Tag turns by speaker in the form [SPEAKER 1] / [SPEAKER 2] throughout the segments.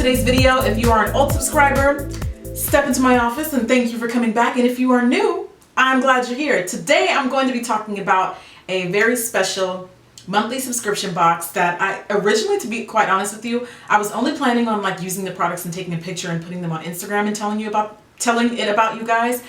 [SPEAKER 1] today's video. If you are an old subscriber, step into my office and thank you for coming back. And if you are new, I'm glad you're here. Today I'm going to be talking about a very special monthly subscription box that I originally, to be quite honest with you, I was only planning on like using the products and taking a picture and putting them on Instagram and telling it about you guys.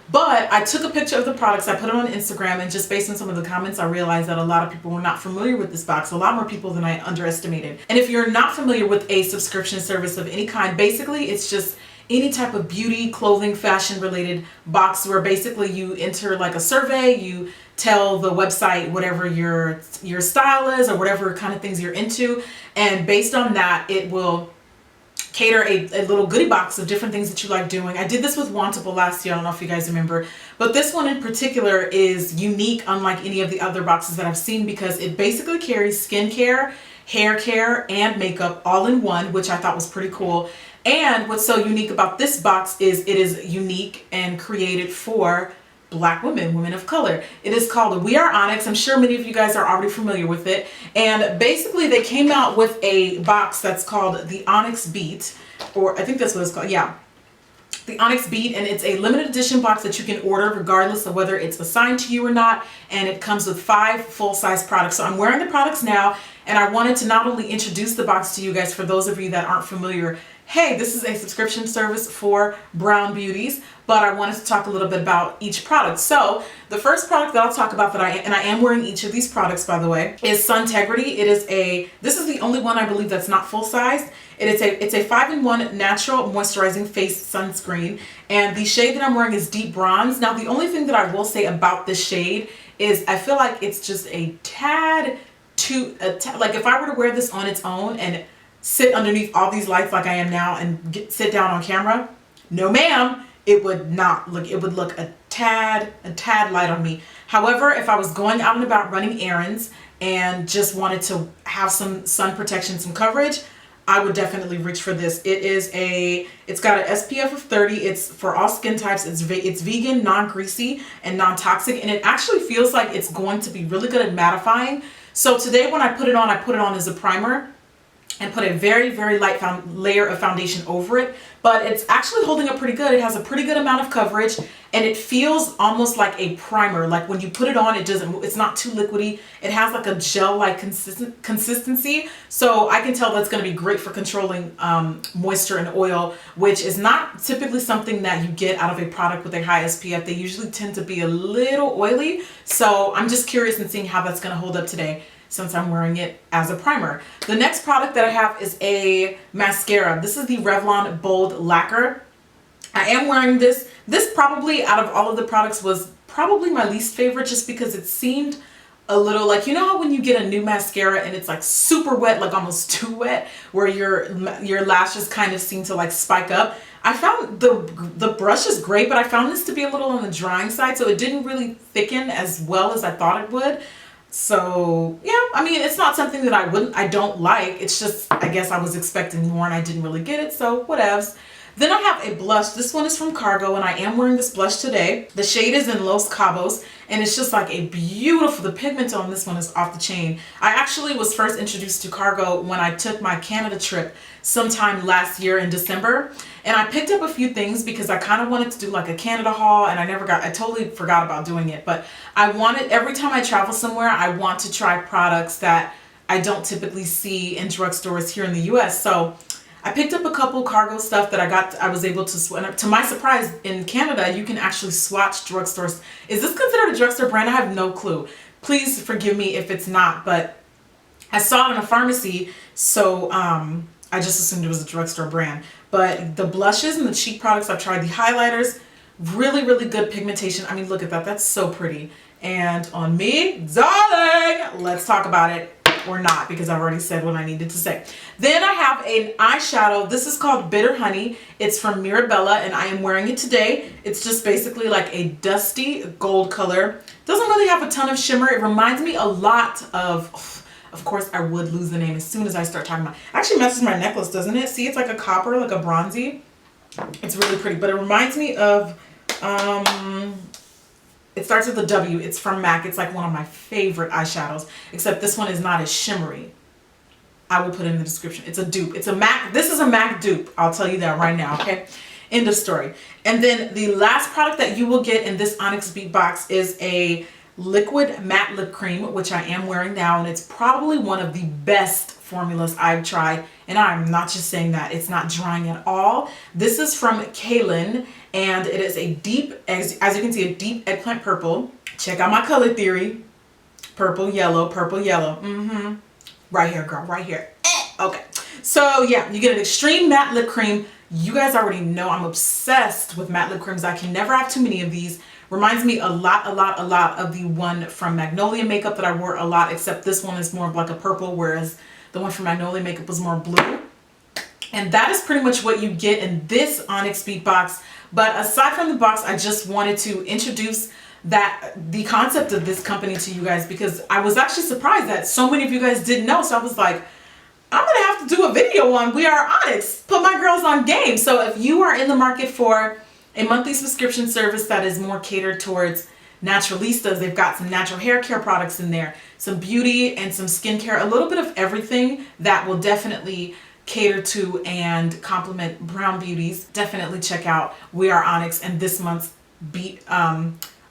[SPEAKER 1] But I took a picture of the products, I put it on Instagram, and just based on some of the comments, I realized that a lot of people were not familiar with this box, a lot more people than I underestimated. And if you're not familiar with a subscription service of any kind, basically it's just any type of beauty, clothing, fashion related box where basically you enter like a survey, you tell the website whatever your style is or whatever kind of things you're into, and based on that it will cater a little goodie box of different things that you like doing. I did this with Wantable last year, I don't know if you guys remember, but this one in particular is unique unlike any of the other boxes that I've seen because it basically carries skincare, hair care, and makeup all in one, which I thought was pretty cool. And what's so unique about this box is it is unique and created for Black women of color. It is called We Are Onyx. I'm sure many of you guys are already familiar with it. And basically they came out with a box that's called the OnyxBeat, or I think that's what it's called. Yeah, the OnyxBeat, and it's a limited edition box that you can order regardless of whether it's assigned to you or not. And it comes with 5 full-size products. So I'm wearing the products now, and I wanted to not only introduce the box to you guys for those of you that aren't familiar. Hey, this is a subscription service for brown beauties, but I wanted to talk a little bit about each product. So the first product that I'll talk about that I am wearing each of these products, by the way, is Suntegrity. This is the only one I believe that's not full size. It's a 5-in-1 natural moisturizing face sunscreen, and the shade that I'm wearing is deep bronze. Now the only thing that I will say about this shade is I feel like it's just a tad like if I were to wear this on its own and sit underneath all these lights like I am now and sit down on camera, no ma'am, it would look a tad light on me. However, if I was going out and about running errands and just wanted to have some sun protection, some coverage, I would definitely reach for this. It's got an SPF of 30. It's for all skin types. It's vegan, non-greasy, and non-toxic, and it actually feels like it's going to be really good at mattifying. So today when I put it on as a primer and put a very, very light layer of foundation over it, but it's actually holding up pretty good. It has a pretty good amount of coverage, and it feels almost like a primer. Like when you put it on, it's not too liquidy. It has like a gel-like consistency, so I can tell that's going to be great for controlling moisture and oil, which is not typically something that you get out of a product with a high SPF. They usually tend to be a little oily, so I'm just curious in seeing how that's going to hold up today, since I'm wearing it as a primer. The next product that I have is a mascara. This is the Revlon Bold Lacquer. I am wearing this. This probably, out of all of the products, was probably my least favorite just because it seemed a little like, you know how when you get a new mascara and it's like super wet, like almost too wet, where your lashes kind of seem to like spike up. I found the brush is great, but I found this to be a little on the drying side, so it didn't really thicken as well as I thought it would. So yeah, I mean, it's not something that I don't like. It's just, I guess I was expecting more and I didn't really get it, so whatevs. Then I have a blush. This one is from Cargo, and I am wearing this blush today. The shade is in Los Cabos, and it's just like a beautiful, the pigment on this one is off the chain. I actually was first introduced to Cargo when I took my Canada trip sometime last year in December, and I picked up a few things because I kind of wanted to do like a Canada haul, and I totally forgot about doing it, but every time I travel somewhere, I want to try products that I don't typically see in drugstores here in the US. So I picked up a couple Cargo stuff that I was able to, to my surprise, in Canada, you can actually swatch drugstores. Is this considered a drugstore brand? I have no clue. Please forgive me if it's not, but I saw it in a pharmacy, so I just assumed it was a drugstore brand. But the blushes and the cheek products, I've tried the highlighters, really, really good pigmentation. I mean, look at that. That's so pretty. And on me, darling, let's talk about it. Or not, because I've already said what I needed to say. Then I have an eyeshadow. This is called Bitter Honey. It's from Mirabella, and I am wearing it today. It's just basically like a dusty gold color. Doesn't really have a ton of shimmer. It reminds me a lot of course I would lose the name as soon as I start talking about it. Actually matches my necklace, doesn't it? See, it's like a copper, like a bronzy. It's really pretty, but it reminds me of it starts with a W. It's from MAC. It's like one of my favorite eyeshadows, except this one is not as shimmery. I will put it in the description. It's a dupe. It's a MAC. This is a MAC dupe. I'll tell you that right now, okay? End of story. And then the last product that you will get in this OnyxBeat box is a liquid matte lip cream, which I am wearing now, and it's probably one of the best formulas I've tried. And I'm not just saying that, it's not drying at all. This is from Kaylin, and it is a deep, as you can see, a deep eggplant purple. Check out my color theory. Purple, yellow, purple, yellow. Right here, girl, right here. Okay. So yeah, you get an extreme matte lip cream. You guys already know I'm obsessed with matte lip creams. I can never have too many of these. Reminds me a lot of the one from Magnolia Makeup that I wore a lot, except this one is more of like a purple, whereas the one from Magnolia Makeup was more blue. And that is pretty much what you get in this OnyxBeat box. But aside from the box, I just wanted to introduce the concept of this company to you guys, because I was actually surprised that so many of you guys didn't know. So I was like, I'm gonna have to do a video on We Are Onyx, put my girls on game. So if you are in the market for a monthly subscription service that is more catered towards naturalistas, they've got some natural hair care products in there, some beauty and some skincare, a little bit of everything that will definitely cater to and complement brown beauties. Definitely check out We Are Onyx and this month's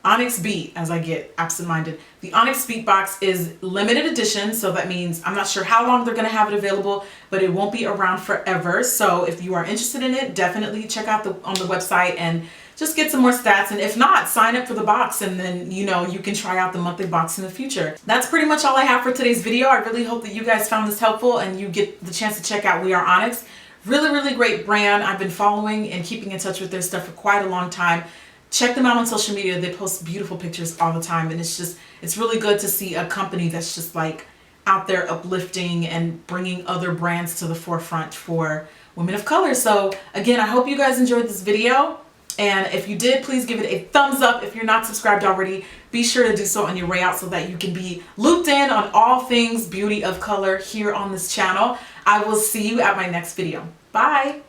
[SPEAKER 1] OnyxBeat, as I get absent-minded. The OnyxBeat box is limited edition, so that means I'm not sure how long they're going to have it available, but it won't be around forever. So if you are interested in it, definitely check out on the website and just get some more stats. And if not, sign up for the box, and then you can try out the monthly box in the future. That's pretty much all I have for today's video. I really hope that you guys found this helpful and you get the chance to check out We Are Onyx. Really great brand. I've been following and keeping in touch with their stuff for quite a long time. Check them out on social media. They post beautiful pictures all the time, and it's really good to see a company that's just like out there uplifting and bringing other brands to the forefront for women of color. So again, I hope you guys enjoyed this video, and if you did, please give it a thumbs up. If you're not subscribed already, be sure to do so on your way out so that you can be looped in on all things beauty of color here on this channel. I will see you at my next video. Bye.